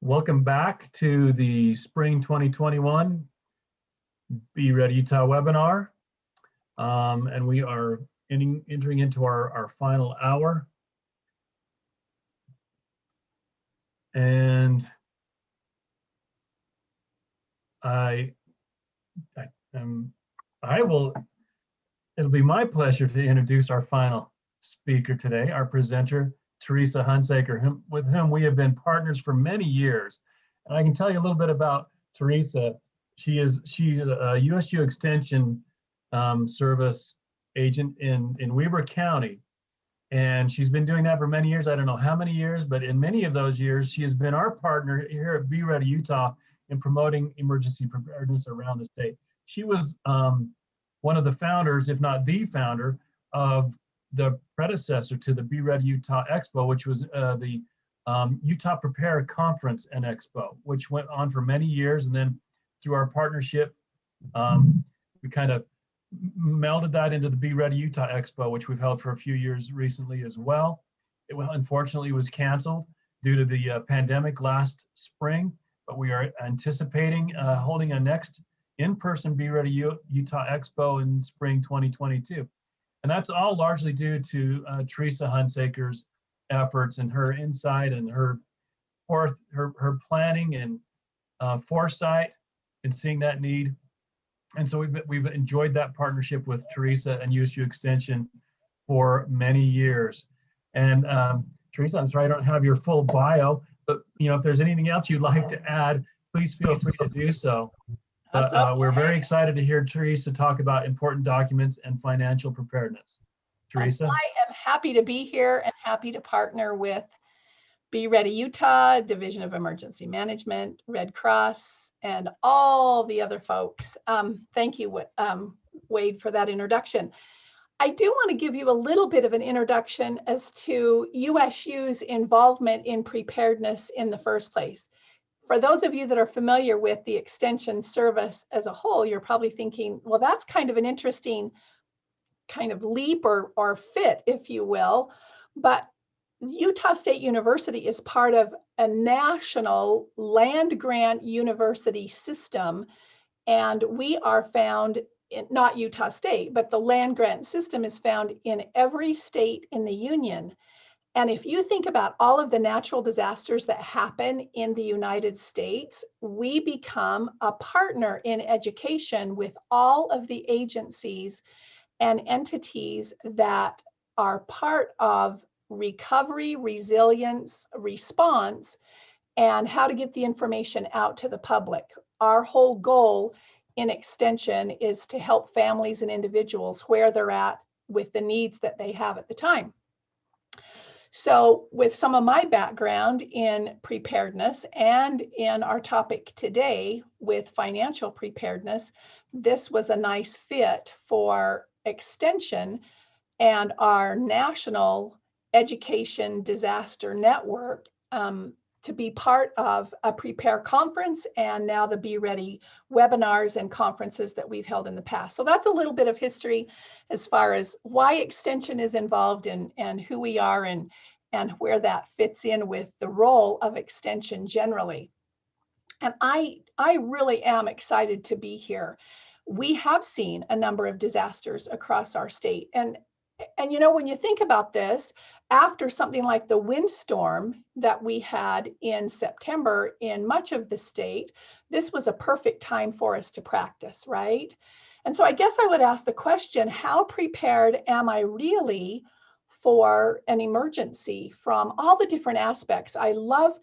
Welcome back to the Spring 2021 Be Ready Utah webinar. And we are entering into our final hour. And it'll be my pleasure to introduce our final speaker today, our presenter, Teresa Hunsaker, with whom we have been partners for many years. And I can tell you a little bit about Teresa. She's a USU Extension service agent in Weber County. And she's been doing that for many years. I don't know how many years, but in many of those years, she has been our partner here at Be Ready Utah in promoting emergency preparedness around the state. She was one of the founders, if not the founder, of the predecessor to the Be Ready Utah Expo, which was the Utah Prepare Conference and Expo, which went on for many years. And then through our partnership, we kind of melded that into the Be Ready Utah Expo, which we've held for a few years recently as well. It unfortunately was canceled due to the pandemic last spring, but we are anticipating holding a next in-person Be Ready Utah Expo in spring 2022. And that's all largely due to Teresa Hunsaker's efforts and her insight and her planning and foresight in seeing that need. And so we've enjoyed that partnership with Teresa and USU Extension for many years. And Teresa, I'm sorry I don't have your full bio, but if there's anything else you'd like to add, please feel free to do so. But we're very excited to hear Teresa talk about important documents and financial preparedness. Teresa? I am happy to be here and happy to partner with Be Ready Utah, Division of Emergency Management, Red Cross, and all the other folks. Thank you, Wade, for that introduction. I do want to give you a little bit of an introduction as to USU's involvement in preparedness in the first place. For those of you that are familiar with the Extension service as a whole, you're probably thinking, well, that's kind of an interesting kind of leap or fit, if you will. But Utah State University is part of a national land grant university system. And we are found in, not Utah State, but the land grant system is found in every state in the union. And if you think about all of the natural disasters that happen in the United States, we become a partner in education with all of the agencies and entities that are part of recovery, resilience, response, and how to get the information out to the public. Our whole goal in Extension is to help families and individuals where they're at with the needs that they have at the time. So with some of my background in preparedness and in our topic today with financial preparedness, this was a nice fit for Extension and our national education disaster network to be part of a Prepare conference and now the Be Ready webinars and conferences that we've held in the past. So that's a little bit of history as far as why Extension is involved and who we are and where that fits in with the role of Extension generally. And I really am excited to be here. We have seen a number of disasters across our state. And when you think about this, after something like the windstorm that we had in September in much of the state, this was a perfect time for us to practice, right? And so I guess I would ask the question, how prepared am I really for an emergency from all the different aspects? I love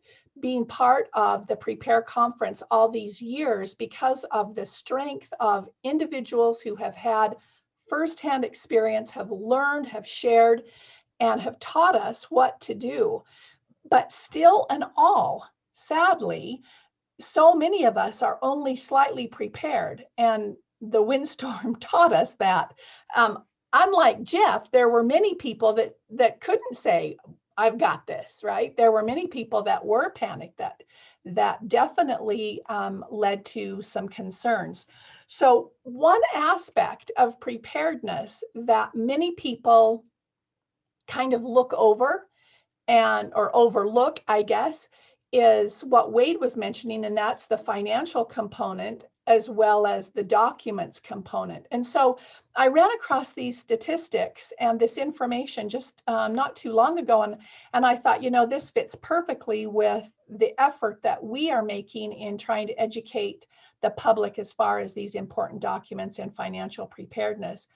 being part of the Prepare conference all these years because of the strength of individuals who have had firsthand experience, have learned, have shared, and have taught us what to do. But still and all, sadly, so many of us are only slightly prepared. And the windstorm taught us that. Unlike Jeff, there were many people that couldn't say, I've got this, right? There were many people that were panicked that definitely led to some concerns. So one aspect of preparedness that many people kind of look over or overlook, I guess, is what Wade was mentioning, and that's the financial component as well as the documents component. And so I ran across these statistics and this information just not too long ago, and I thought, you know, this fits perfectly with the effort that we are making in trying to educate the public as far as these important documents and financial preparedness.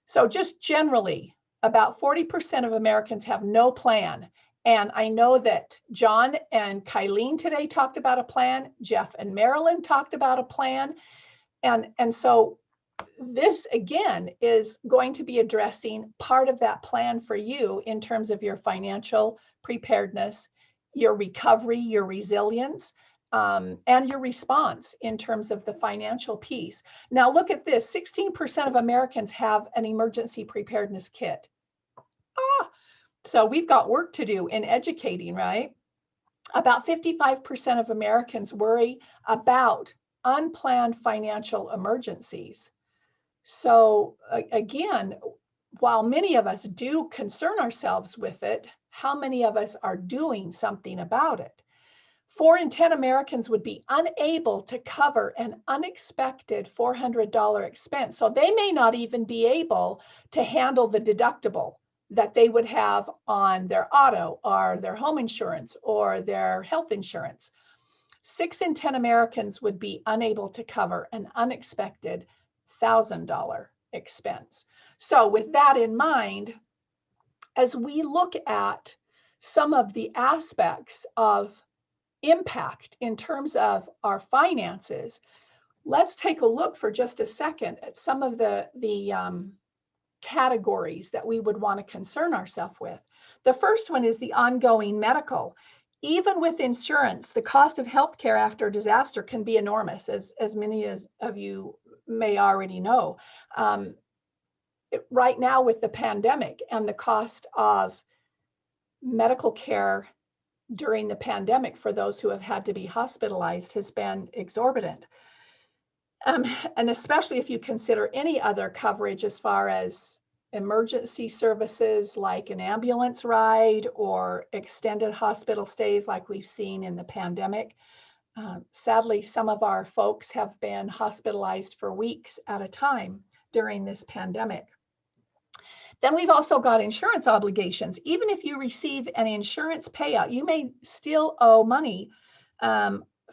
So just generally, about 40% of Americans have no plan. And I know that John and Kylene today talked about a plan. Jeff and Marilyn talked about a plan. And so this, again, is going to be addressing part of that plan for you in terms of your financial preparedness, your recovery, your resilience, and your response in terms of the financial piece. Now, look at this. 16% of Americans have an emergency preparedness kit. So we've got work to do in educating, right? About 55% of Americans worry about unplanned financial emergencies. So again, while many of us do concern ourselves with it, how many of us are doing something about it? 4 in 10 Americans would be unable to cover an unexpected $400 expense. So they may not even be able to handle the deductible that they would have on their auto or their home insurance or their health insurance. 6 in 10 Americans would be unable to cover an unexpected $1,000 expense. So with that in mind, as we look at some of the aspects of impact in terms of our finances, let's take a look for just a second at some of the categories that we would want to concern ourselves with. The first one is the ongoing medical. Even with insurance, the cost of healthcare after disaster can be enormous, as many of you may already know. Right now with the pandemic and the cost of medical care during the pandemic for those who have had to be hospitalized has been exorbitant. And especially if you consider any other coverage as far as emergency services like an ambulance ride or extended hospital stays like we've seen in the pandemic. Sadly, some of our folks have been hospitalized for weeks at a time during this pandemic. Then we've also got insurance obligations. Even if you receive an insurance payout, you may still owe money.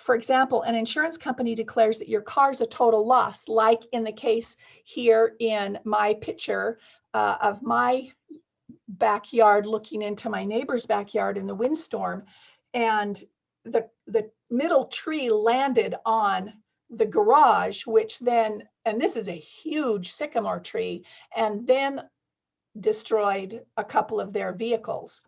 For example, an insurance company declares that your car's a total loss, like in the case here in my picture of my backyard looking into my neighbor's backyard in the windstorm. And the middle tree landed on the garage, which then, and this is a huge sycamore tree, and then destroyed a couple of their vehicles.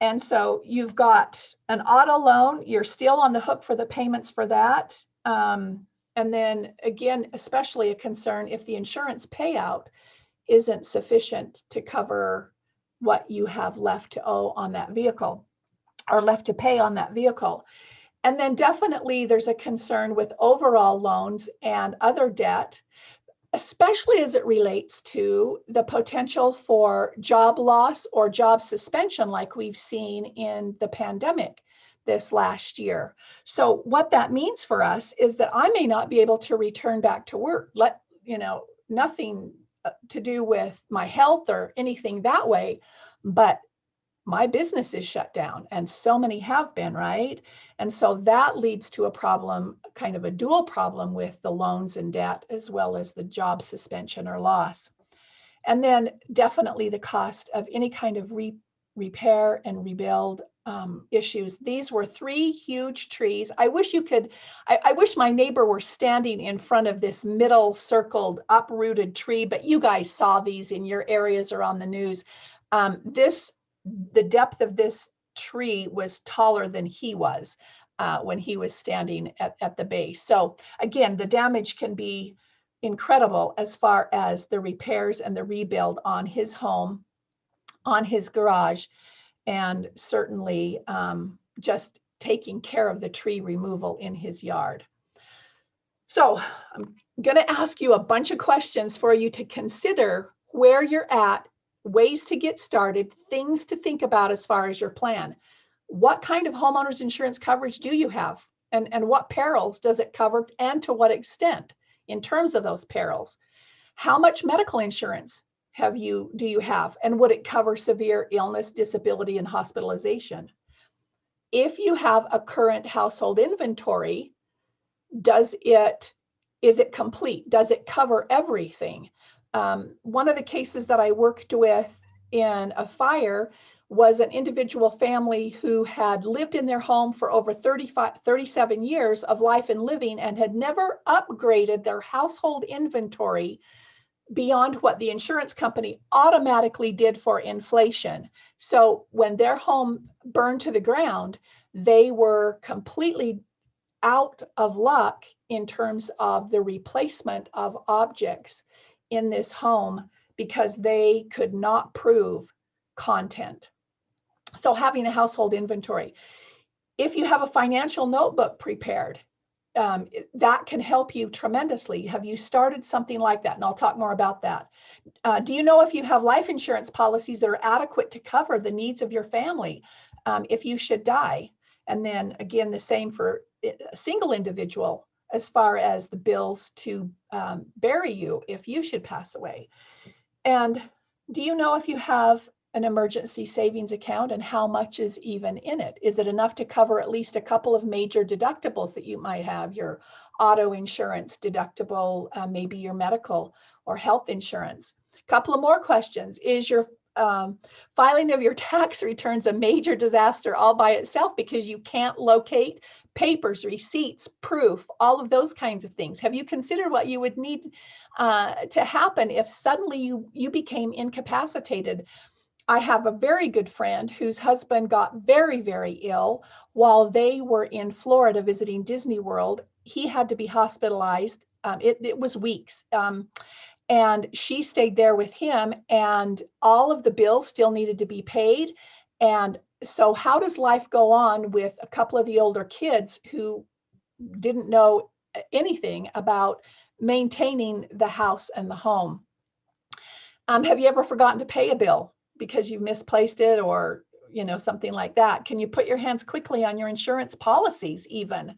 And so you've got an auto loan, you're still on the hook for the payments for that. And then again, especially a concern if the insurance payout isn't sufficient to cover what you have left to owe on that vehicle or left to pay on that vehicle. And then definitely there's a concern with overall loans and other debt, especially as it relates to the potential for job loss or job suspension like we've seen in the pandemic this last year. So what that means for us is that I may not be able to return back to work. Nothing to do with my health or anything that way, but my business is shut down, and so many have been, right? And so that leads to a problem, kind of a dual problem with the loans and debt, as well as the job suspension or loss. And then definitely the cost of any kind of repair and rebuild issues. These were 3 huge trees. I wish I wish my neighbor were standing in front of this middle circled uprooted tree, but you guys saw these in your areas or on the news. The depth of this tree was taller than he was when he was standing at the base. So again, the damage can be incredible as far as the repairs and the rebuild on his home, on his garage, and certainly just taking care of the tree removal in his yard. So I'm going to ask you a bunch of questions for you to consider where you're at, ways to get started, things to think about as far as your plan. What kind of homeowners insurance coverage do you have? And what perils does it cover, and to what extent in terms of those perils? How much medical insurance do you have? And would it cover severe illness, disability, and hospitalization? If you have a current household inventory, is it complete? Does it cover everything? One of the cases that I worked with in a fire was an individual family who had lived in their home for over 37 years of life and living, and had never upgraded their household inventory beyond what the insurance company automatically did for inflation. So when their home burned to the ground, they were completely out of luck in terms of the replacement of objects in this home because they could not prove content. So having a household inventory. If you have a financial notebook prepared, that can help you tremendously. Have you started something like that? And I'll talk more about that. Do you know if you have life insurance policies that are adequate to cover the needs of your family if you should die? And then again, the same for a single individual as far as the bills to bury you if you should pass away. And do you know if you have an emergency savings account and how much is even in it? Is it enough to cover at least a couple of major deductibles that you might have? Your auto insurance deductible, maybe your medical or health insurance. A couple of more questions. Is your filing of your tax returns a major disaster all by itself because you can't locate papers, receipts, proof, all of those kinds of things? Have you considered what you would need to happen if suddenly you became incapacitated? I have a very good friend whose husband got very, very ill while they were in Florida visiting Disney World. He had to be hospitalized. It was weeks. And she stayed there with him, and all of the bills still needed to be paid. And so how does life go on with a couple of the older kids who didn't know anything about maintaining the house and the home? Have you ever forgotten to pay a bill because you misplaced it, or something like that? Can you put your hands quickly on your insurance policies even?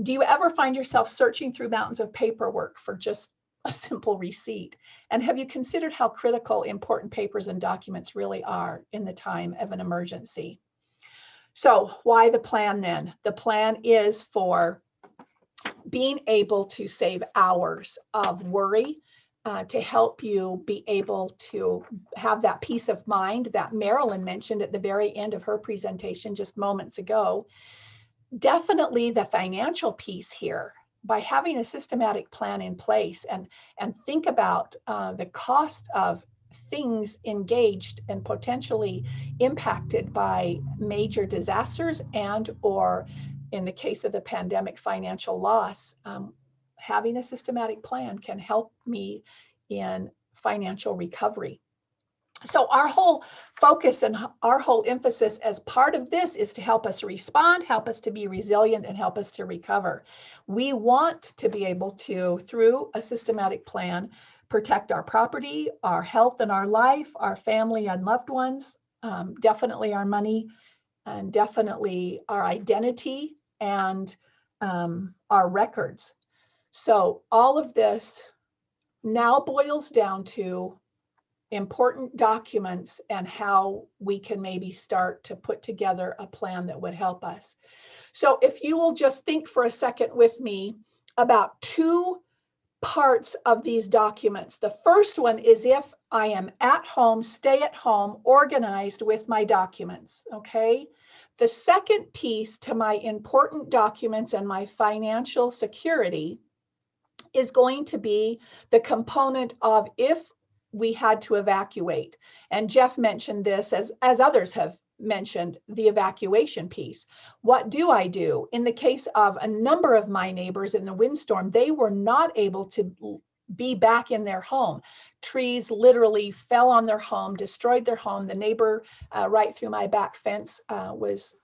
Do you ever find yourself searching through mountains of paperwork for just a simple receipt? And have you considered how critical important papers and documents really are in the time of an emergency? So why the plan then? The plan is for being able to save hours of worry, to help you be able to have that peace of mind that Marilyn mentioned at the very end of her presentation just moments ago. Definitely the financial piece here, by having a systematic plan in place and think about the cost of things engaged and potentially impacted by major disasters and or in the case of the pandemic, financial loss. Having a systematic plan can help me in financial recovery. So our whole focus and our whole emphasis as part of this is to help us respond, help us to be resilient, and help us to recover. We want to be able to, through a systematic plan, protect our property, our health and our life, our family and loved ones, definitely our money, and definitely our identity and our records. So all of this now boils down to important documents and how we can maybe start to put together a plan that would help us. So if you will just think for a second with me about two parts of these documents. The first one is if I am at home, stay at home, organized with my documents, okay? The second piece to my important documents and my financial security is going to be the component of if we had to evacuate. And Jeff mentioned this, as others have mentioned, the evacuation piece. What do I do? In the case of a number of my neighbors in the windstorm, they were not able to be back in their home. Trees literally fell on their home, destroyed their home. The neighbor right through my back fence was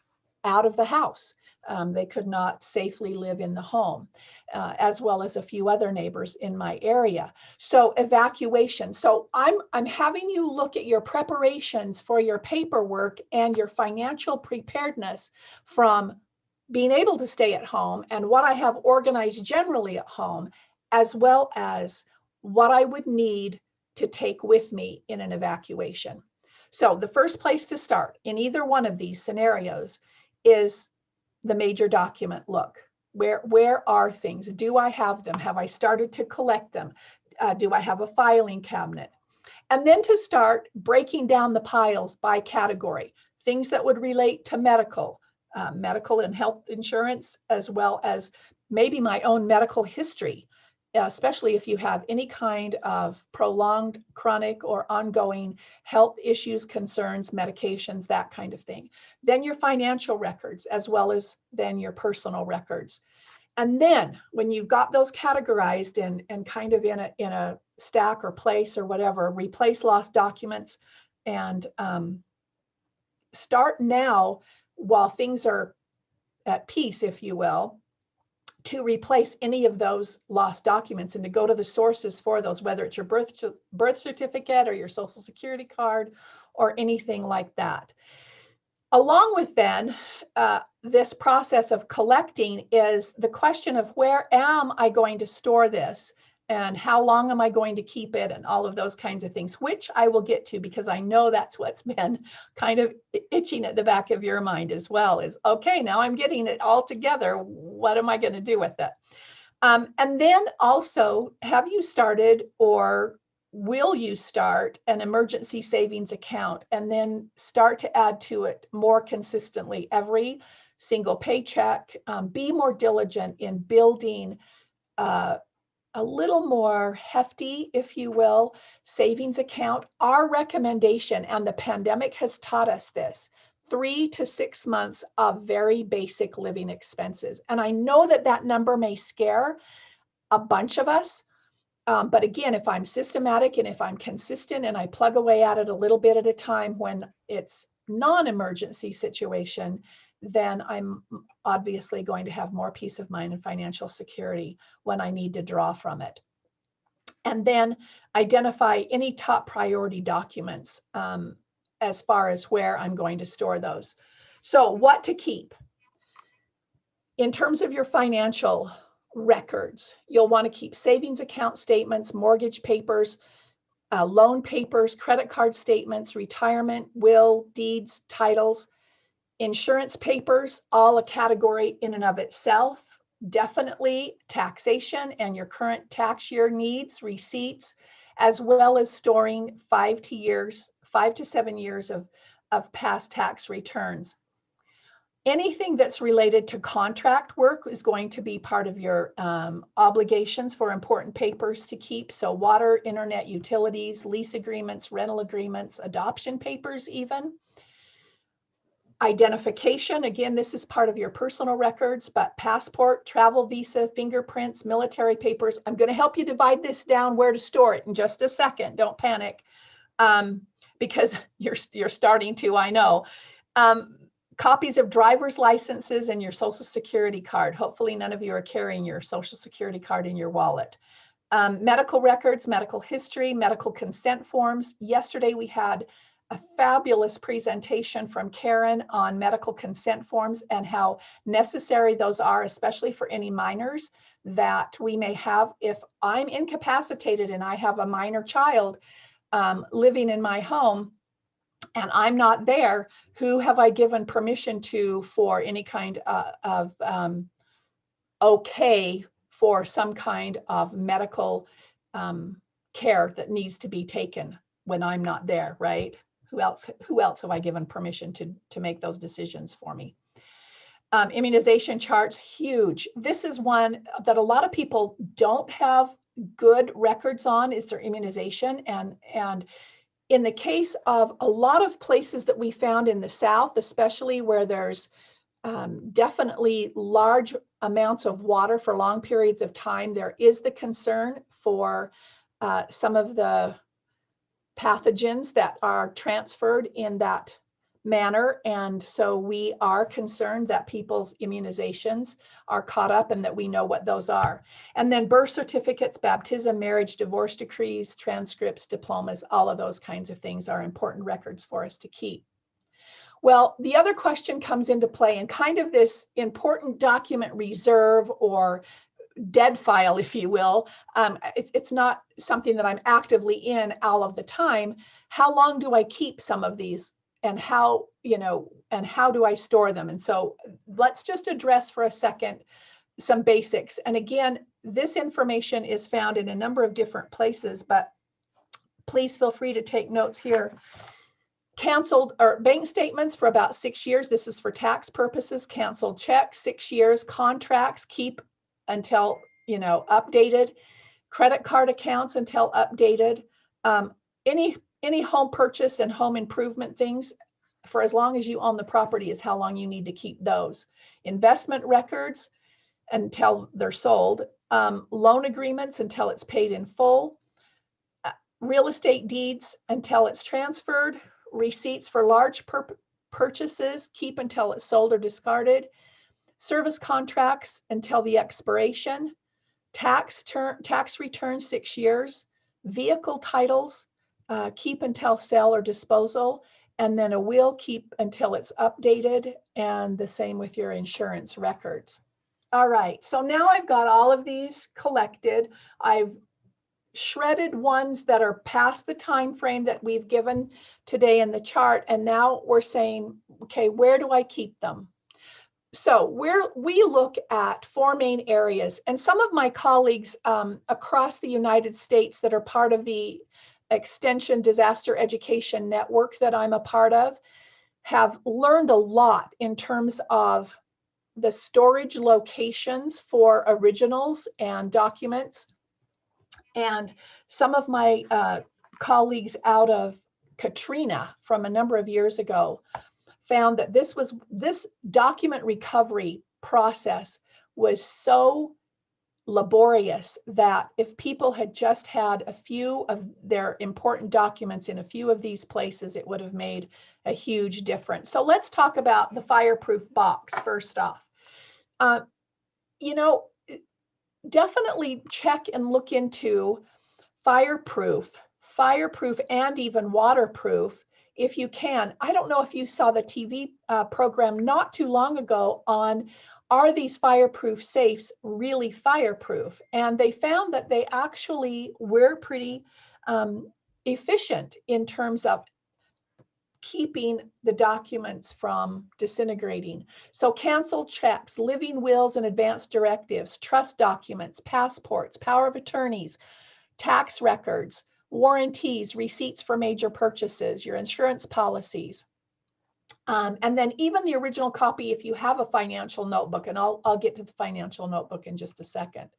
out of the house. They could not safely live in the home, as well as a few other neighbors in my area. So evacuation. So I'm having you look at your preparations for your paperwork and your financial preparedness from being able to stay at home and what I have organized generally at home, as well as what I would need to take with me in an evacuation. So the first place to start in either one of these scenarios is the major document look. Where are things? Do I have them? Have I started to collect them? Do I have a filing cabinet? And then to start breaking down the piles by category, things that would relate to medical and health insurance, as well as maybe my own medical history, especially if you have any kind of prolonged, chronic, or ongoing health issues, concerns, medications, that kind of thing. Then your financial records, as well as then your personal records. And then when you've got those categorized and kind of in a stack or place or whatever, replace lost documents and start now while things are at peace, if you will, to replace any of those lost documents and to go to the sources for those, whether it's your birth certificate or your social security card or anything like that. Along with then this process of collecting is the question of where am I going to store this and how long am I going to keep it and all of those kinds of things, which I will get to because I know that's what's been kind of itching at the back of your mind as well is, okay, now I'm getting it all together. What am I going to do with it? And then also, have you started or will you start an emergency savings account and then start to add to it more consistently every single paycheck? Be more diligent in building a little more hefty, if you will, savings account. Our recommendation, and the pandemic has taught us this, 3 to 6 months of very basic living expenses. And I know that that number may scare a bunch of us. But again, if I'm systematic and if I'm consistent and I plug away at it a little bit at a time when it's non-emergency situation, then I'm obviously going to have more peace of mind and financial security when I need to draw from it. And then identify any top priority documents as far as where I'm going to store those. So what to keep? In terms of your financial records, you'll want to keep savings account statements, mortgage papers, loan papers, credit card statements, retirement, will, deeds, titles, insurance papers, all a category in and of itself. Definitely taxation and your current tax year needs, receipts, as well as storing 5 to 7 years of past tax returns. Anything that's related to contract work is going to be part of your obligations for important papers to keep. So water, internet, utilities, lease agreements, rental agreements, adoption papers even. Identification, again, this is part of your personal records, but passport, travel visa, fingerprints, military papers. I'm going to help you divide this down where to store it in just a second. Don't panic because you're starting to, I know. Copies of driver's licenses and your social security card. Hopefully none of you are carrying your social security card in your wallet. Medical records, medical history, medical consent forms. Yesterday we had a fabulous presentation from Karen on medical consent forms and how necessary those are, especially for any minors that we may have. If I'm incapacitated and I have a minor child living in my home, and I'm not there, who have I given permission to for any kind of okay for some kind of medical care that needs to be taken when I'm not there, right? Who else have I given permission to make those decisions for me? Immunization charts, huge. This is one that a lot of people don't have good records on, is their immunization. And in the case of a lot of places that we found in the South, especially where there's definitely large amounts of water for long periods of time, there is the concern for some of the pathogens that are transferred in that manner. And so we are concerned that people's immunizations are caught up and that we know what those are. And then birth certificates, baptism, marriage, divorce decrees, transcripts, diplomas, all of those kinds of things are important records for us to keep. Well, the other question comes into play, and kind of this important document reserve or dead file, if you will. It's not something that I'm actively in all of the time. How long do I keep some of these, and how, and how do I store them? And so let's just address for a second some basics. And again, this information is found in a number of different places, but please feel free to take notes here. Canceled or bank statements for about 6 years. This is for tax purposes. Canceled checks, 6 years. Contracts, keep until, updated. Credit card accounts until updated. Any home purchase and home improvement things, for as long as you own the property, is how long you need to keep those. Investment records until they're sold. Loan agreements until it's paid in full. Real estate deeds until it's transferred. Receipts for large purchases, keep until it's sold or discarded. Service contracts until the expiration. Tax returns, 6 years. Vehicle titles, keep until sale or disposal. And then a will, keep until it's updated. And the same with your insurance records. All right, so now I've got all of these collected. I've shredded ones that are past the time frame that we've given today in the chart, and now we're saying, okay, where do I keep them? So we look at 4 main areas, and some of my colleagues across the United States that are part of the Extension Disaster Education Network that I'm a part of have learned a lot in terms of the storage locations for originals and documents. And some of my colleagues out of Katrina from a number of years ago found that this document recovery process was so laborious that if people had just had a few of their important documents in a few of these places, it would have made a huge difference. So let's talk about the fireproof box first off. Definitely check and look into fireproof and even waterproof if you can. I don't know if you saw the TV program not too long ago on, are these fireproof safes really fireproof? And they found that they actually were pretty efficient in terms of keeping the documents from disintegrating. So canceled checks, living wills and advance directives, trust documents, passports, power of attorneys, tax records, warranties, receipts for major purchases, your insurance policies. And then even the original copy if you have a financial notebook, and I'll get to the financial notebook in just a second.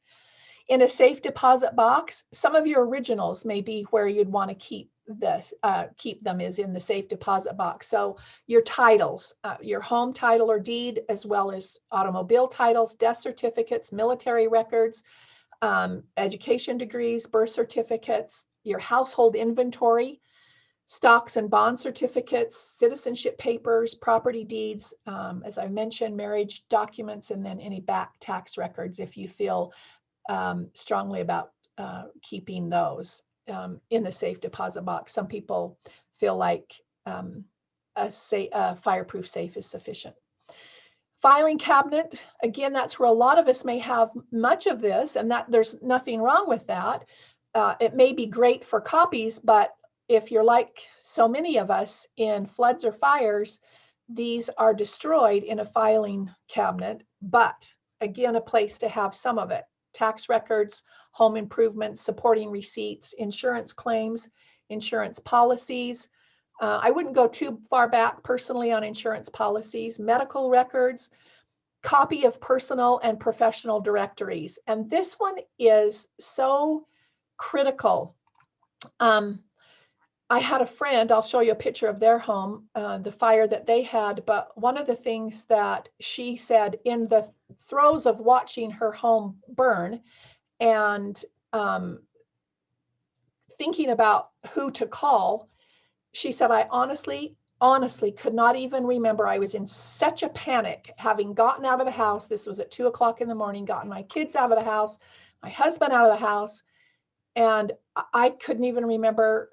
In a safe deposit box, some of your originals may be where you'd want to keep them is in the safe deposit box. So your titles, your home title or deed, as well as automobile titles, death certificates, military records, education degrees, birth certificates, your household inventory, stocks and bond certificates, citizenship papers, property deeds, as I mentioned, marriage documents, and then any back tax records if you feel strongly about keeping those in the safe deposit box. Some people feel like a fireproof safe is sufficient. Filing cabinet, again, that's where a lot of us may have much of this, and that there's nothing wrong with that. It may be great for copies, but if you're like so many of us in floods or fires, these are destroyed in a filing cabinet, but again, a place to have some of it. Tax records, home improvements, supporting receipts, insurance claims, insurance policies. I wouldn't go too far back personally on insurance policies, medical records, copy of personal and professional directories. And this one is so critical. I had a friend, I'll show you a picture of their home, the fire that they had, but one of the things that she said in the throes of watching her home burn and thinking about who to call, she said, I honestly honestly could not even remember. I was in such a panic, having gotten out of the house. This was at 2 o'clock in the morning, gotten my kids out of the house, my husband out of the house, and I couldn't even remember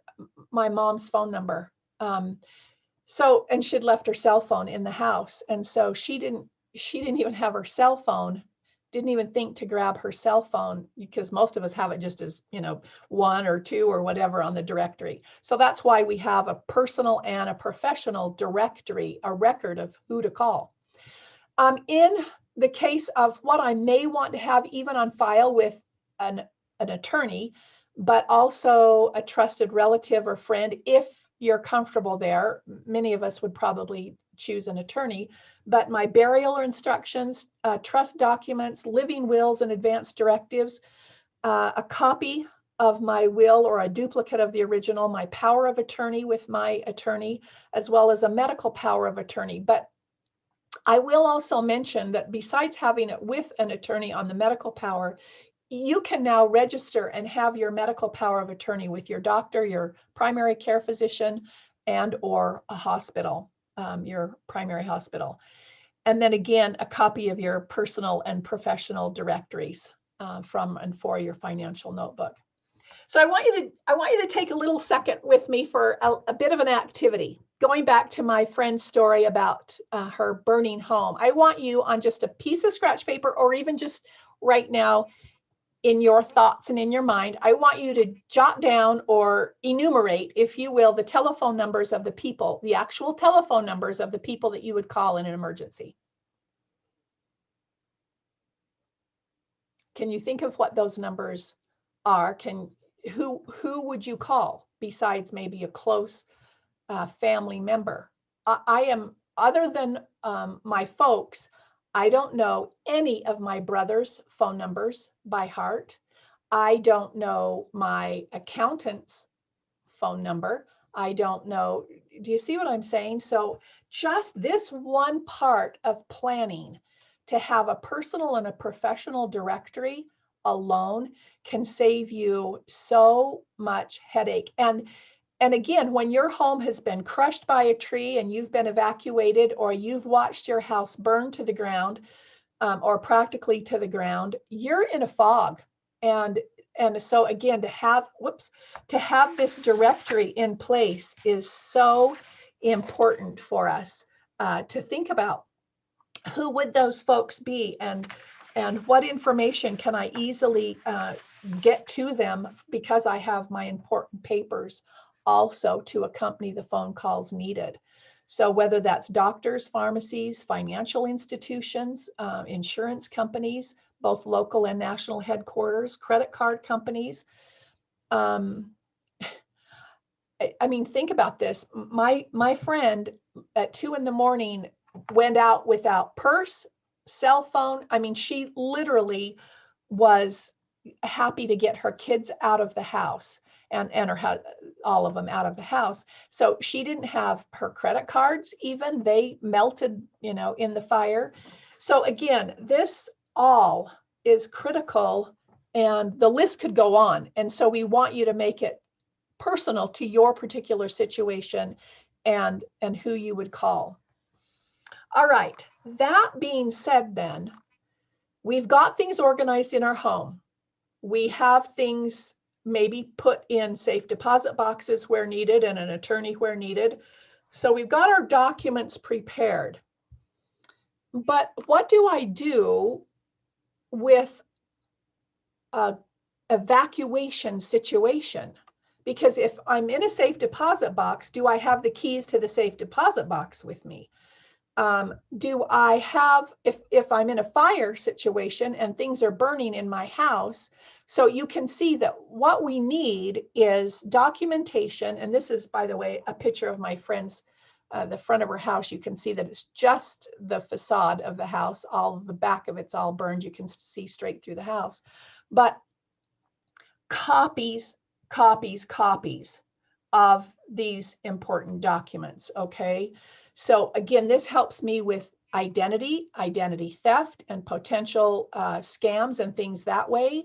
my mom's phone number. And she'd left her cell phone in the house. And so she didn't even have her cell phone, didn't even think to grab her cell phone, because most of us have it just as, 1 or 2 or whatever on the directory. So that's why we have a personal and a professional directory, a record of who to call. In the case of what I may want to have even on file with an attorney, but also a trusted relative or friend, if you're comfortable there. Many of us would probably choose an attorney, but my burial instructions, trust documents, living wills and advance directives, a copy of my will or a duplicate of the original, my power of attorney with my attorney, as well as a medical power of attorney. But I will also mention that besides having it with an attorney on the medical power, you can now register and have your medical power of attorney with your doctor, your primary care physician, and or a hospital, your primary hospital. And then again, a copy of your personal and professional directories from and for your financial notebook. So I want you to take a little second with me for a bit of an activity. Going back to my friend's story about her burning home, I want you on just a piece of scratch paper, or even just right now, in your thoughts and in your mind, I want you to jot down or enumerate, if you will, the telephone numbers of the people, the actual telephone numbers of the people that you would call in an emergency. Can you think of what those numbers are? Who would you call besides maybe a close family member? I am, other than my folks, I don't know any of my brother's phone numbers by heart. I don't know my accountant's phone number. I don't know. Do you see what I'm saying? So just this one part of planning, to have a personal and a professional directory alone, can save you so much headache. And again, when your home has been crushed by a tree and you've been evacuated, or you've watched your house burn to the ground, or practically to the ground, you're in a fog. And so again, to have this directory in place is so important for us to think about. Who would those folks be, and what information can I easily get to them, because I have my important papers also to accompany the phone calls needed. So whether that's doctors, pharmacies, financial institutions, insurance companies, both local and national headquarters, credit card companies. I mean, think about this. My friend at 2 a.m. went out without purse, cell phone. I mean, she literally was happy to get her kids out of the house, and all of them out of the house. So she didn't have her credit cards, even they melted, in the fire. So again, this all is critical, and the list could go on. And so we want you to make it personal to your particular situation and who you would call. All right, that being said, then we've got things organized in our home. We have things maybe put in safe deposit boxes where needed, and an attorney where needed. So we've got our documents prepared. But what do I do with an evacuation situation? Because if I'm in a safe deposit box, do I have the keys to the safe deposit box with me? Do I have, if I'm in a fire situation and things are burning in my house? So you can see that what we need is documentation. And this is, by the way, a picture of my friend's, the front of her house. You can see that it's just the facade of the house. All of the back of it's all burned. You can see straight through the house. But copies of these important documents, okay? So again, this helps me with identity theft, and potential scams and things that way.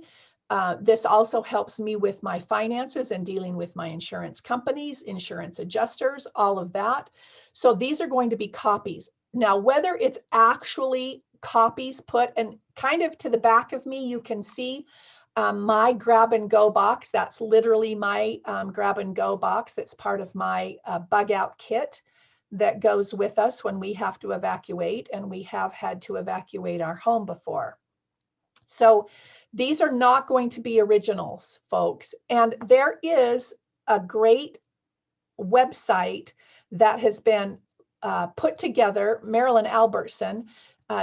This also helps me with my finances and dealing with my insurance companies, insurance adjusters, all of that. So these are going to be copies. Now, whether it's actually copies put, and kind of to the back of me, you can see my grab and go box. That's literally my grab and go box. That's part of my bug out kit that goes with us when we have to evacuate, and we have had to evacuate our home before. So these are not going to be originals, folks. And there is a great website that has been put together. Marilyn Albertson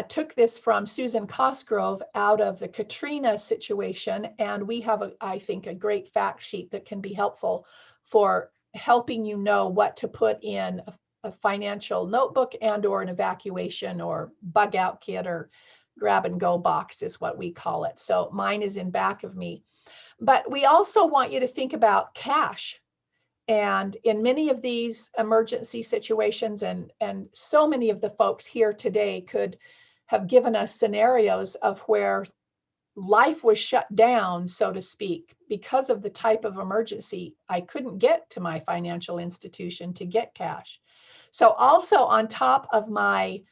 took this from Susan Cosgrove out of the Katrina situation. And we have, I think, a great fact sheet that can be helpful for helping you know what to put in a financial notebook and or an evacuation or bug out kit or grab and go box is what we call it. So mine is in back of me. But we also want you to think about cash. And in many of these emergency situations, and so many of the folks here today could have given us scenarios of where life was shut down, so to speak, because of the type of emergency. I couldn't get to my financial institution to get cash. So also on top of my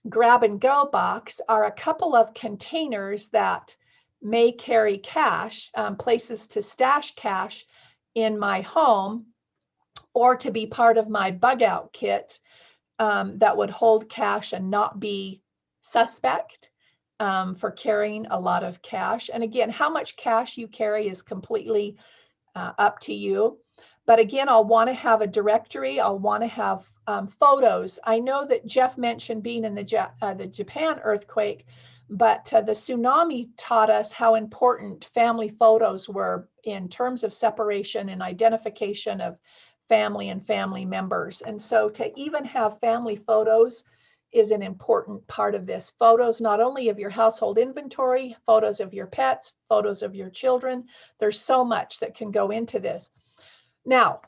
grab and go box are a couple of containers that may carry cash, places to stash cash in my home, or to be part of my bug out kit that would hold cash and not be suspect for carrying a lot of cash. And again, how much cash you carry is completely up to you. But again, I'll want to have a directory. I'll want to have photos. I know that Jeff mentioned being in the Japan earthquake, but the tsunami taught us how important family photos were in terms of separation and identification of family and family members. And so to even have family photos is an important part of this. Photos not only of your household inventory, photos of your pets, photos of your children. There's so much that can go into this. Now,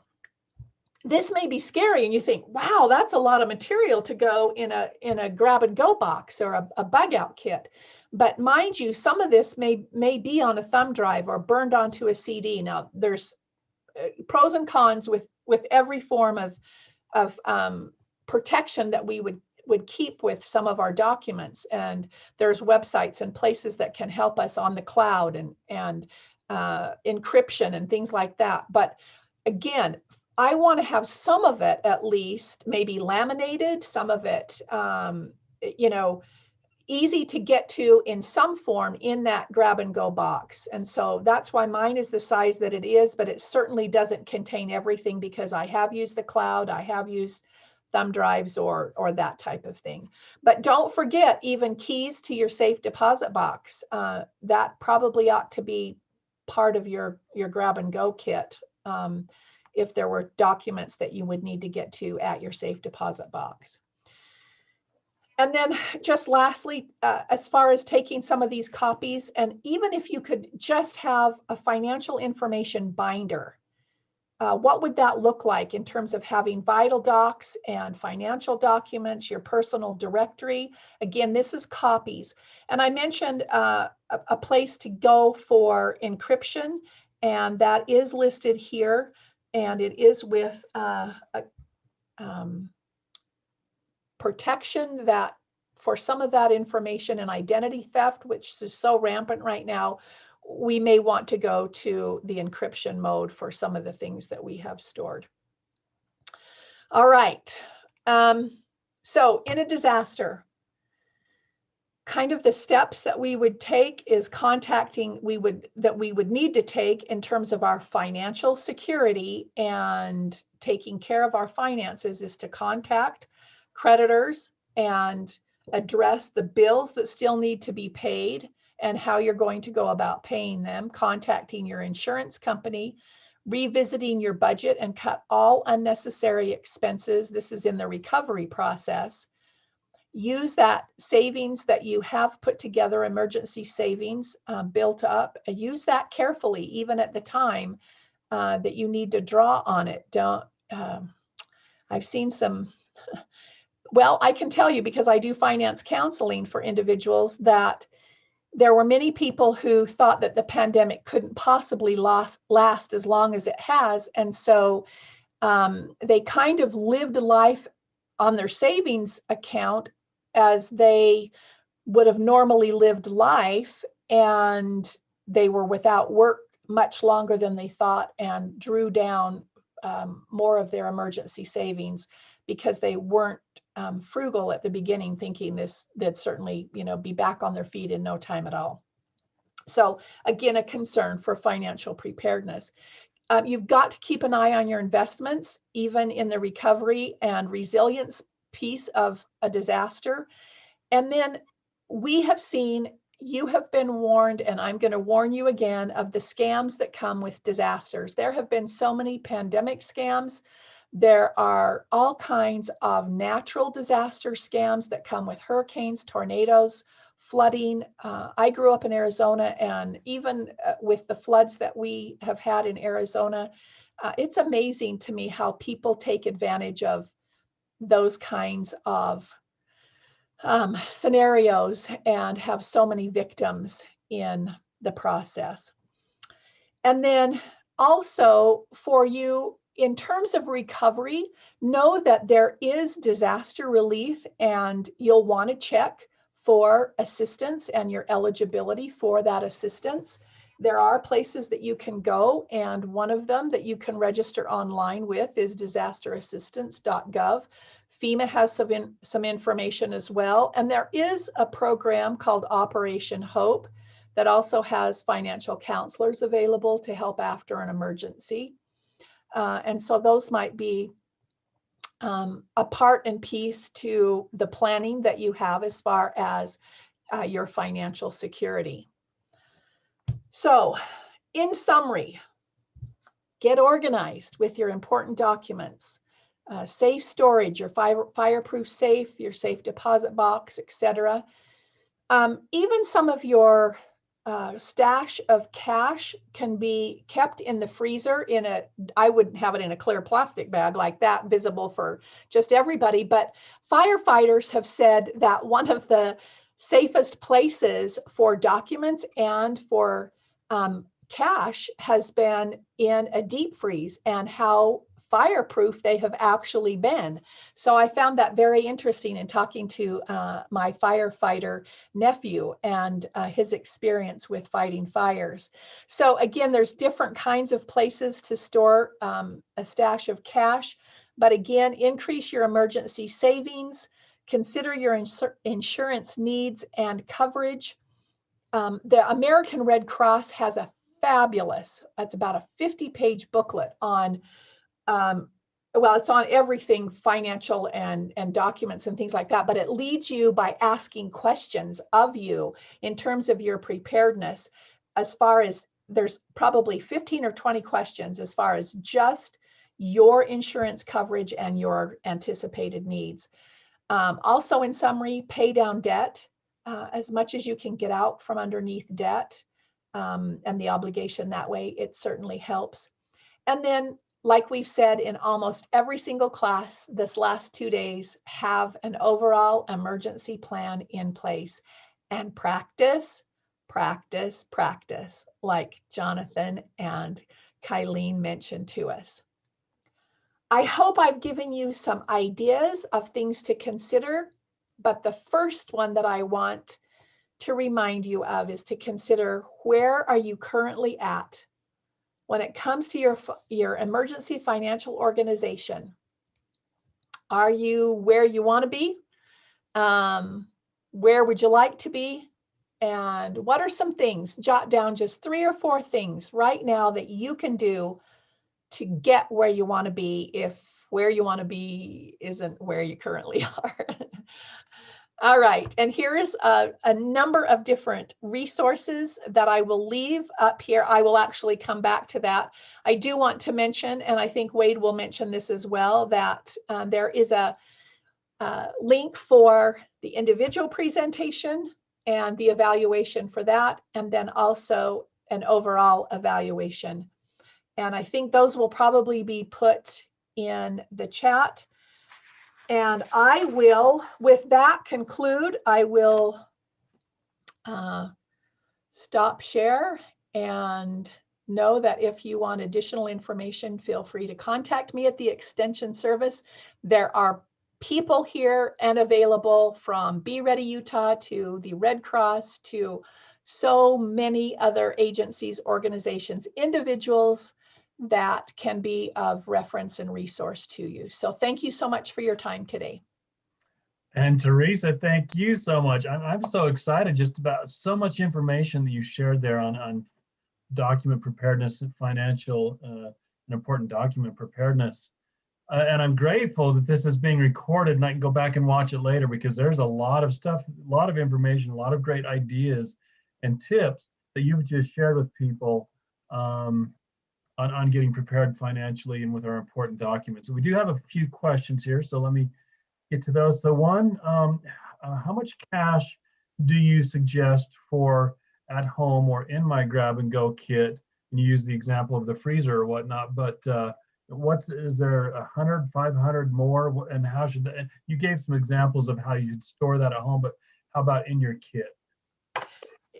this may be scary and you think, wow, that's a lot of material to go in a grab and go box or a bug out kit. But mind you, some of this may be on a thumb drive or burned onto a CD. Now, there's pros and cons with every form of protection that we would keep with some of our documents. And there's websites and places that can help us on the cloud and encryption and things like that. But again, I want to have some of it at least, maybe laminated, some of it, easy to get to in some form in that grab and go box. And so that's why mine is the size that it is, but it certainly doesn't contain everything because I have used the cloud, I have used thumb drives or that type of thing. But don't forget even keys to your safe deposit box. That probably ought to be part of your grab and go kit if there were documents that you would need to get to at your safe deposit box. And then just lastly, as far as taking some of these copies, and even if you could just have a financial information binder, what would that look like in terms of having vital docs and financial documents, your personal directory? Again, this is copies. And I mentioned a place to go for encryption, and that is listed here, and it is with protection that for some of that information and identity theft, which is so rampant right now, we may want to go to the encryption mode for some of the things that we have stored. All right. So in a disaster, kind of the steps that we would take is we would need to take in terms of our financial security and taking care of our finances is to contact creditors and address the bills that still need to be paid and how you're going to go about paying them, contacting your insurance company, revisiting your budget and cut all unnecessary expenses. This is in the recovery process. Use that savings that you have put together, emergency savings built up. Use that carefully, even at the time that you need to draw on it. I've seen some, well, I can tell you because I do finance counseling for individuals that there were many people who thought that the pandemic couldn't possibly last as long as it has. And so they kind of lived life on their savings account as they would have normally lived life, and they were without work much longer than they thought and drew down more of their emergency savings because they weren't frugal at the beginning, thinking they'd certainly, be back on their feet in no time at all. So again, a concern for financial preparedness. You've got to keep an eye on your investments, even in the recovery and resilience piece of a disaster. And then you have been warned, and I'm going to warn you again, of the scams that come with disasters. There have been so many pandemic scams. There are all kinds of natural disaster scams that come with hurricanes, tornadoes, flooding. I grew up in Arizona, and even with the floods that we have had in Arizona, it's amazing to me how people take advantage of those kinds of scenarios and have so many victims in the process. And then also for you, in terms of recovery, know that there is disaster relief, and you'll want to check for assistance and your eligibility for that assistance. There are places that you can go, and one of them that you can register online with is disasterassistance.gov. FEMA has some information as well. And there is a program called Operation Hope that also has financial counselors available to help after an emergency. And so those might be a part and piece to the planning that you have as far as your financial security. So in summary, get organized with your important documents. Safe storage, your fireproof safe, your safe deposit box, etc. Even some of your stash of cash can be kept in the freezer I wouldn't have it in a clear plastic bag like that, visible for just everybody, but firefighters have said that one of the safest places for documents and for cash has been in a deep freeze, and how fireproof they have actually been. So I found that very interesting in talking to my firefighter nephew and his experience with fighting fires. So again, there's different kinds of places to store a stash of cash, but again, increase your emergency savings, consider your insurance needs and coverage. The American Red Cross has a fabulous, it's about a 50-page booklet on well, it's on everything financial and documents and things like that, but it leads you by asking questions of you in terms of your preparedness, as far as there's probably 15 or 20 questions as far as just your insurance coverage and your anticipated needs. Also, in summary, pay down debt as much as you can get out from underneath debt and the obligation that way. It certainly helps. And then, like we've said in almost every single class this last 2 days, have an overall emergency plan in place and practice, practice, practice, like Jonathan and Kylene mentioned to us. I hope I've given you some ideas of things to consider, but the first one that I want to remind you of is to consider, where are you currently at when it comes to your emergency financial organization? Are you where you want to be? Where would you like to be? And what are some things? Jot down just 3 or 4 things right now that you can do to get where you want to be, if where you want to be isn't where you currently are. All right, and here is a number of different resources that I will leave up here. I will actually come back to that. I do want to mention, and I think Wade will mention this as well, that there is a link for the individual presentation and the evaluation for that, and then also an overall evaluation. And I think those will probably be put in the chat. And I will, with that, conclude. I will stop share, and know that if you want additional information, feel free to contact me at the Extension service. There are people here and available, from Be Ready Utah to the Red Cross to so many other agencies, organizations, individuals that can be of reference and resource to you. So thank you so much for your time today. And Teresa, thank you so much. I'm so excited just about so much information that you shared there on document preparedness and financial, an important document preparedness. And I'm grateful that this is being recorded and I can go back and watch it later, because there's a lot of stuff, a lot of information, a lot of great ideas and tips that you've just shared with people on getting prepared financially and with our important documents. So we do have a few questions here, so let me get to those. So one, how much cash do you suggest for at home or in my grab and go kit? And you use the example of the freezer or whatnot, but is there 100, 500 more? And how should that, you gave some examples of how you'd store that at home, but how about in your kit?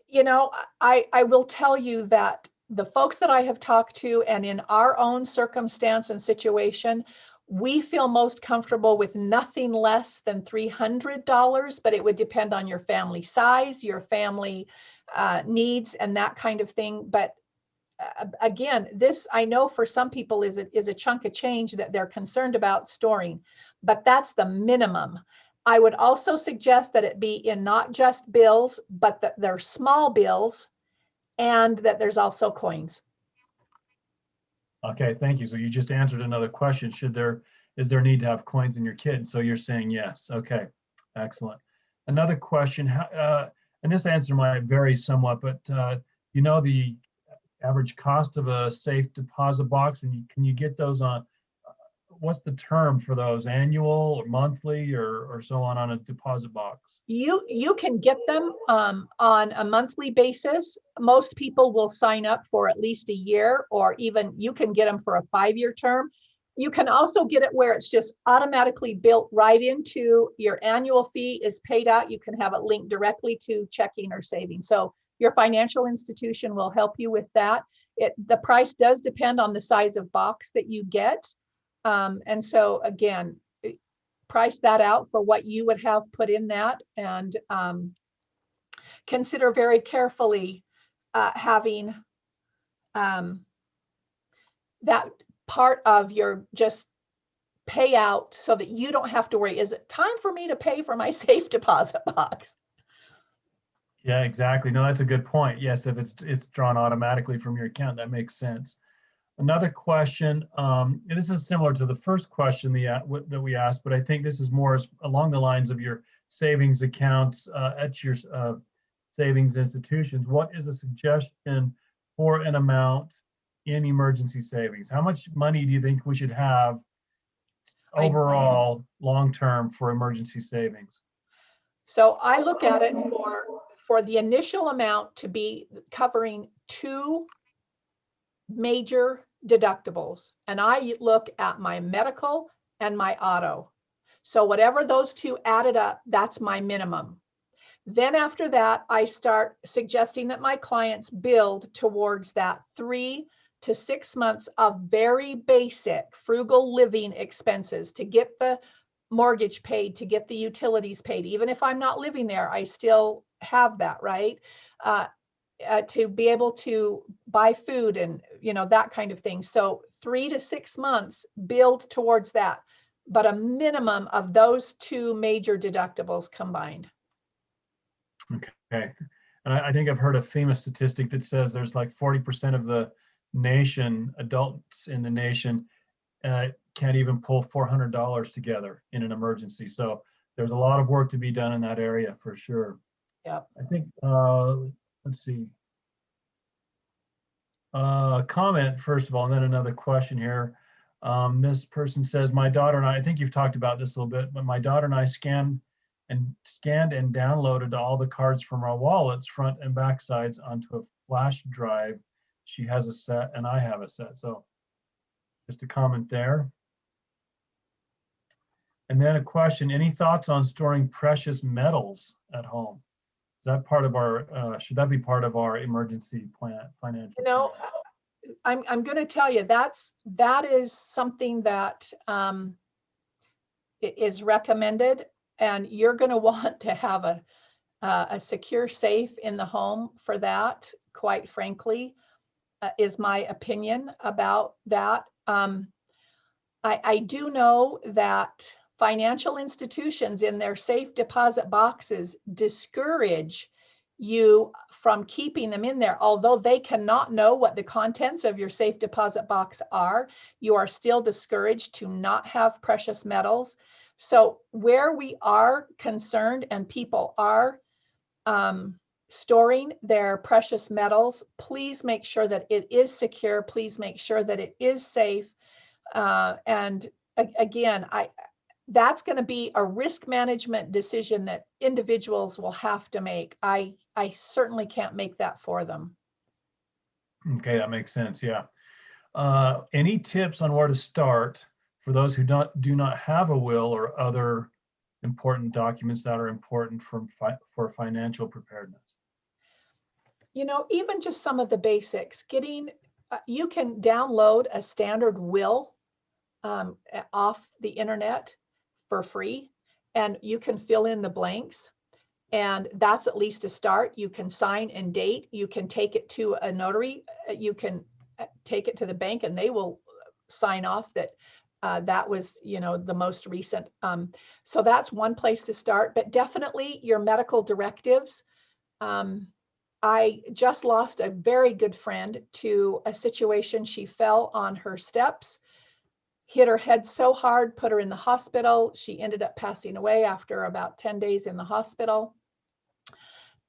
You know, I will tell you that the folks that I have talked to, and in our own circumstance and situation, we feel most comfortable with nothing less than $300, but it would depend on your family size, your family needs, and that kind of thing. But again, this, I know for some people is a chunk of change that they're concerned about storing, but that's the minimum. I would also suggest that it be in not just bills, but that they're small bills and that there's also coins. Okay, thank you. So you just answered another question. Is there need to have coins in your kit? So you're saying yes. Okay, excellent. Another question, and this answer might vary somewhat, but you know the average cost of a safe deposit box, and can you get those on, what's the term for those, annual or monthly or so on a deposit box? You can get them on a monthly basis. Most people will sign up for at least a year, or even you can get them for a 5-year term. You can also get it where it's just automatically built right into your annual fee is paid out. You can have it linked directly to checking or saving. So your financial institution will help you with that. The price does depend on the size of box that you get. And so again, price that out for what you would have put in that, and consider very carefully having that part of your just payout so that you don't have to worry, is it time for me to pay for my safe deposit box? Yeah, exactly. No, that's a good point. Yes, if it's drawn automatically from your account, that makes sense. Another question, and this is similar to the first question that we asked, but I think this is more along the lines of your savings accounts at your savings institutions. What is a suggestion for an amount in emergency savings? How much money do you think we should have overall long-term for emergency savings? So I look at it for the initial amount to be covering 2 major deductibles. And I look at my medical and my auto. So whatever those 2 added up, that's my minimum. Then after that, I start suggesting that my clients build towards that 3 to 6 months of very basic frugal living expenses to get the mortgage paid, to get the utilities paid. Even if I'm not living there, I still have that, right? To be able to buy food and, you know, that kind of thing. So 3 to 6 months build towards that, but a minimum of those 2 major deductibles combined. Okay. And I think I've heard a famous statistic that says there's like 40% of the nation, adults in the nation, can't even pull $400 together in an emergency. So there's a lot of work to be done in that area for sure. Yep. I think, let's see. Comment first of all, and then another question here. This person says, my daughter and I think you've talked about this a little bit, but my daughter and I scanned and downloaded all the cards from our wallets, front and back sides, onto a flash drive. She has a set and I have a set. So just a comment there. And then a question, any thoughts on storing precious metals at home? Is that part of our, should that be part of our emergency plan, financial You know, plan? I'm going to tell you that is something that is recommended, and you're going to want to have a secure safe in the home for that, quite frankly, is my opinion about that. I do know that financial institutions in their safe deposit boxes discourage you from keeping them in there. Although they cannot know what the contents of your safe deposit box are, you are still discouraged to not have precious metals. So where we are concerned and people are storing their precious metals, please make sure that it is secure. Please make sure that it is safe. And again, that's going to be a risk management decision that individuals will have to make. I certainly can't make that for them. Okay, that makes sense. Yeah. Any tips on where to start for those who do not have a will or other important documents that are important for financial preparedness? You know, even just some of the basics, you can download a standard will off the internet for free, and you can fill in the blanks. And that's at least a start. You can sign and date. You can take it to a notary. You can take it to the bank, and they will sign off that that was, you know, the most recent. So that's one place to start. But definitely your medical directives. I just lost a very good friend to a situation. She fell on her steps, hit her head so hard, put her in the hospital. She ended up passing away after about 10 days in the hospital.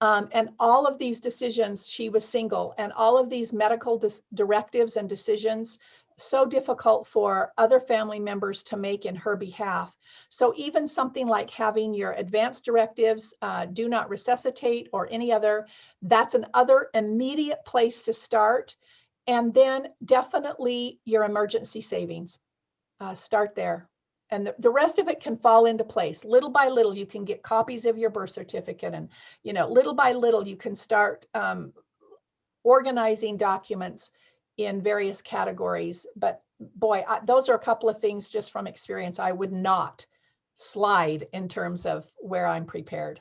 And all of these decisions, she was single, and all of these medical directives and decisions, so difficult for other family members to make in her behalf. So even something like having your advanced directives, do not resuscitate, or any other, that's another immediate place to start. And then definitely your emergency savings, start there. And the rest of it can fall into place. Little by little, you can get copies of your birth certificate, and, you know, little by little, you can start organizing documents in various categories. But boy, those are a couple of things just from experience. I would not slide in terms of where I'm prepared.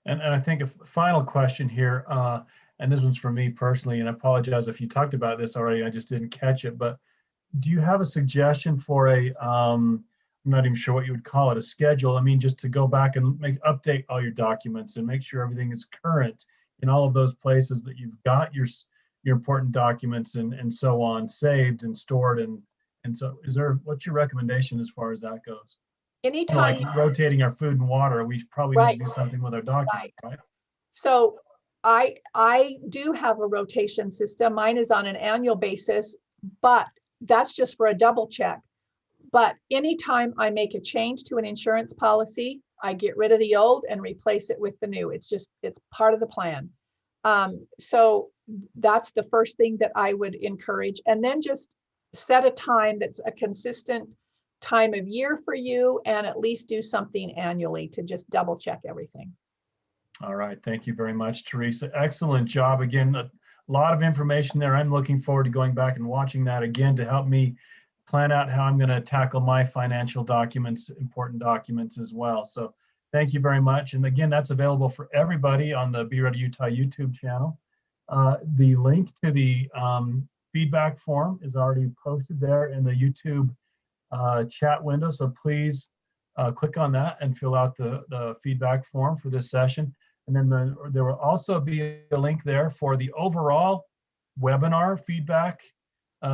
And I think a final question here, and this one's for me personally, and I apologize if you talked about this already, I just didn't catch it, but do you have a suggestion for I'm not even sure what you would call it, a schedule? I mean, just to go back and update all your documents and make sure everything is current in all of those places that you've got your important documents and so on saved and stored. And so what's your recommendation as far as that goes? Anytime. Like rotating our food and water, we probably need to do something with our documents, right? So I do have a rotation system. Mine is on an annual basis, but that's just for a double check. But anytime I make a change to an insurance policy, I get rid of the old and replace it with the new. It's part of the plan. So that's the first thing that I would encourage. And then just set a time that's a consistent time of year for you, and at least do something annually to just double check everything. All right. Thank you very much, Teresa. Excellent job. Again, a lot of information there. I'm looking forward to going back and watching that again to help me plan out how I'm going to tackle my financial documents, important documents as well. So thank you very much. And again, that's available for everybody on the Be Ready Utah YouTube channel. The link to the feedback form is already posted there in the YouTube chat window. So please click on that and fill out the feedback form for this session. And then there will also be a link there for the overall webinar feedback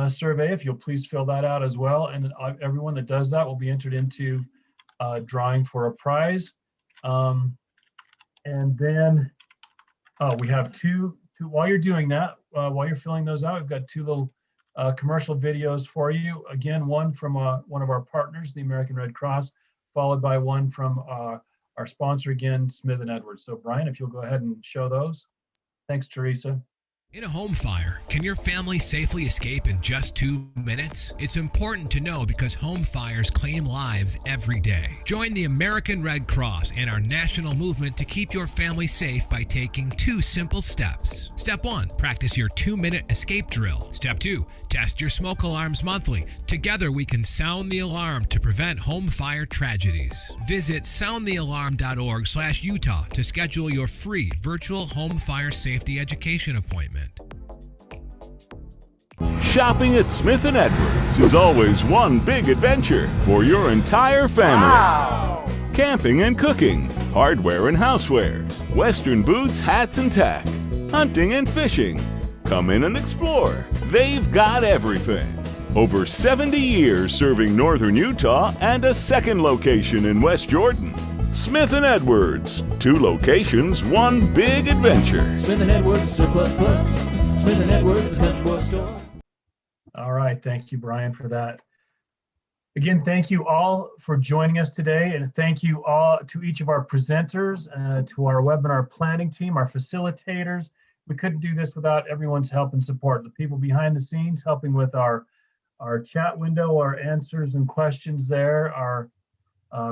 survey, if you'll please fill that out as well. And everyone that does that will be entered into drawing for a prize. And then we have two, while you're doing that, while you're filling those out, we've got two little commercial videos for you. Again, one from one of our partners, the American Red Cross, followed by one from our sponsor again, Smith & Edwards. So Brian, if you'll go ahead and show those. Thanks, Teresa. In a home fire, can your family safely escape in just 2 minutes? It's important to know because home fires claim lives every day. Join the American Red Cross and our national movement to keep your family safe by taking 2 simple steps. Step 1, practice your 2-minute escape drill. Step 2, test your smoke alarms monthly. Together we can sound the alarm to prevent home fire tragedies. Visit soundthealarm.org/Utah to schedule your free virtual home fire safety education appointment. Shopping at Smith & Edwards is always one big adventure for your entire family. Wow. Camping and cooking, hardware and housewares, Western boots, hats and tack, hunting and fishing. Come in and explore. They've got everything. Over 70 years serving northern Utah and a second location in West Jordan. Smith & Edwards, 2 locations, one big adventure. Smith & Edwards, Surplus Plus. Smith & Edwards, a country boy store. All right, thank you, Brian, for that. Again, thank you all for joining us today, and thank you all to each of our presenters, to our webinar planning team, our facilitators. We couldn't do this without everyone's help and support. The people behind the scenes helping with our chat window, our answers and questions there, our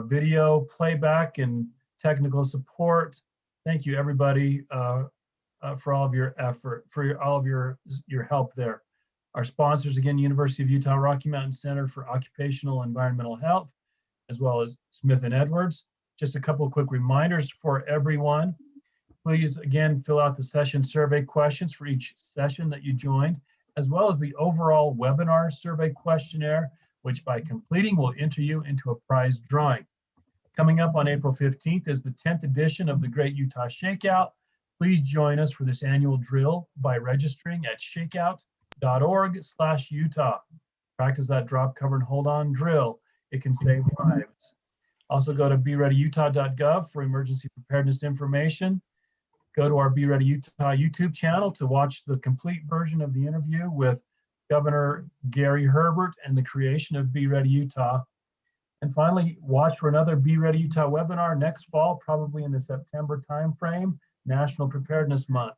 video playback and technical support. Thank you, everybody, for all of your effort, for all of your help there. Our sponsors, again, University of Utah Rocky Mountain Center for Occupational and Environmental Health, as well as Smith & Edwards. Just a couple of quick reminders for everyone. Please, again, fill out the session survey questions for each session that you joined, as well as the overall webinar survey questionnaire, which by completing will enter you into a prize drawing. Coming up on April 15th is the 10th edition of the Great Utah Shakeout. Please join us for this annual drill by registering at shakeout.org/Utah. Practice that drop, cover, and hold on drill. It can save lives. Also go to bereadyutah.gov for emergency preparedness information. Go to our Be Ready Utah YouTube channel to watch the complete version of the interview with Governor Gary Herbert and the creation of Be Ready Utah. And finally, watch for another Be Ready Utah webinar next fall, probably in the September timeframe, National Preparedness Month.